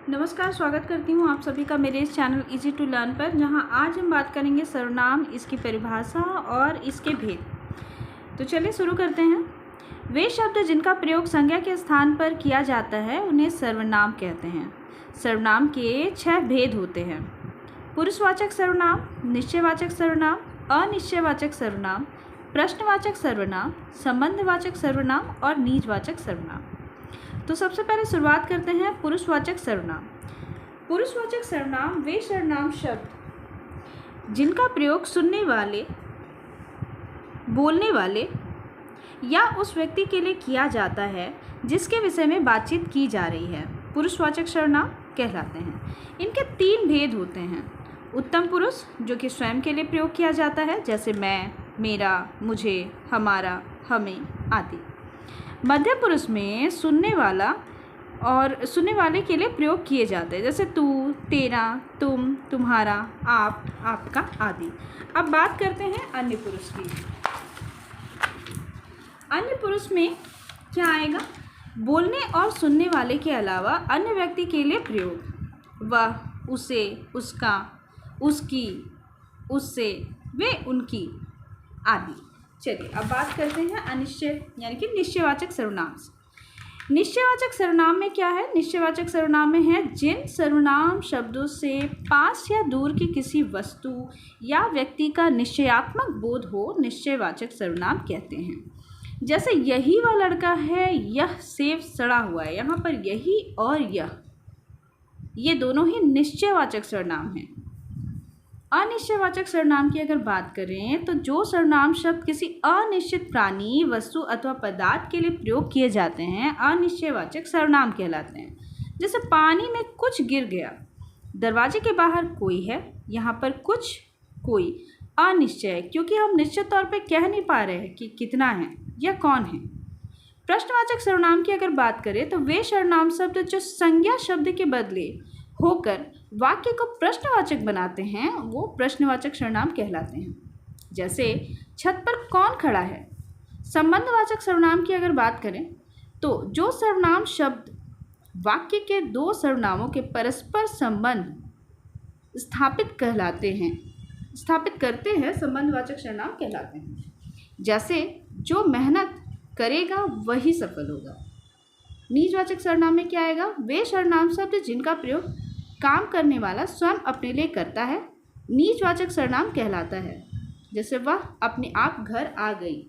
नमस्कार, स्वागत करती हूँ आप सभी का मेरे इस चैनल इजी टू लर्न पर, जहाँ आज हम बात करेंगे सर्वनाम, इसकी परिभाषा और इसके भेद। तो चलिए शुरू करते हैं। वे शब्द जिनका प्रयोग संज्ञा के स्थान पर किया जाता है उन्हें सर्वनाम कहते हैं। सर्वनाम के 6 भेद होते हैं: पुरुषवाचक सर्वनाम, निश्चयवाचक सर्वनाम, अनिश्चयवाचक सर्वनाम, प्रश्नवाचक सर्वनाम, संबंधवाचक सर्वनाम और निजवाचक सर्वनाम। तो सबसे पहले शुरुआत करते हैं पुरुषवाचक सर्वनाम। पुरुषवाचक सर्वनाम वे सर्वनाम शब्द जिनका प्रयोग सुनने वाले, बोलने वाले या उस व्यक्ति के लिए किया जाता है जिसके विषय में बातचीत की जा रही है, पुरुषवाचक सर्वनाम कहलाते हैं। इनके 3 भेद होते हैं: उत्तम पुरुष, जो कि स्वयं के लिए प्रयोग किया जाता है, जैसे मैं, मेरा, मुझे, हमारा, हमें आदि। मध्य पुरुष में सुनने वाला और सुनने वाले के लिए प्रयोग किए जाते हैं, जैसे तू, तेरा, तुम, तुम्हारा, आप, आपका आदि। अब बात करते हैं अन्य पुरुष की। अन्य पुरुष में क्या आएगा? बोलने और सुनने वाले के अलावा अन्य व्यक्ति के लिए प्रयोग: वह, उसे, उसका, उसकी, उससे, वे, उनकी आदि। चलिए अब बात करते हैं अनिश्चय यानी कि निश्चयवाचक सर्वनाम। निश्चयवाचक सर्वनाम में क्या है? निश्चयवाचक सर्वनाम में है जिन सर्वनाम शब्दों से पास या दूर की किसी वस्तु या व्यक्ति का निश्चयात्मक बोध हो, निश्चयवाचक सर्वनाम कहते हैं। जैसे यही वह लड़का है, यह सेब सड़ा हुआ है। यहाँ पर यही और यह, ये दोनों ही निश्चयवाचक सर्वनाम हैं। अनिश्चयवाचक सर्वनाम की अगर बात करें तो जो सर्वनाम शब्द किसी अनिश्चित प्राणी, वस्तु अथवा पदार्थ के लिए प्रयोग किए जाते हैं, अनिश्चयवाचक सर्वनाम कहलाते हैं। जैसे पानी में कुछ गिर गया, दरवाजे के बाहर कोई है, यहाँ पर कुछ, कोई अनिश्चय है क्योंकि हम निश्चित तौर पे कह नहीं पा रहे हैं कि कितना है या कौन है। प्रश्नवाचक सर्वनाम की अगर बात करें तो वे सर्वनाम शब्द जो संज्ञा शब्द के बदले होकर वाक्य को प्रश्नवाचक बनाते हैं, वो प्रश्नवाचक सर्वनाम कहलाते हैं। जैसे छत पर कौन खड़ा है। संबंधवाचक सर्वनाम की अगर बात करें तो जो सर्वनाम शब्द वाक्य के 2 सर्वनामों के परस्पर संबंध स्थापित करते हैं, संबंधवाचक सर्वनाम कहलाते हैं। जैसे जो मेहनत करेगा वही सफल होगा। निजवाचक सर्वनाम में क्या आएगा? वे सर्वनाम शब्द जिनका प्रयोग काम करने वाला स्वयं अपने लिए करता है, निजवाचक सर्वनाम कहलाता है। जैसे वह अपने आप घर आ गई।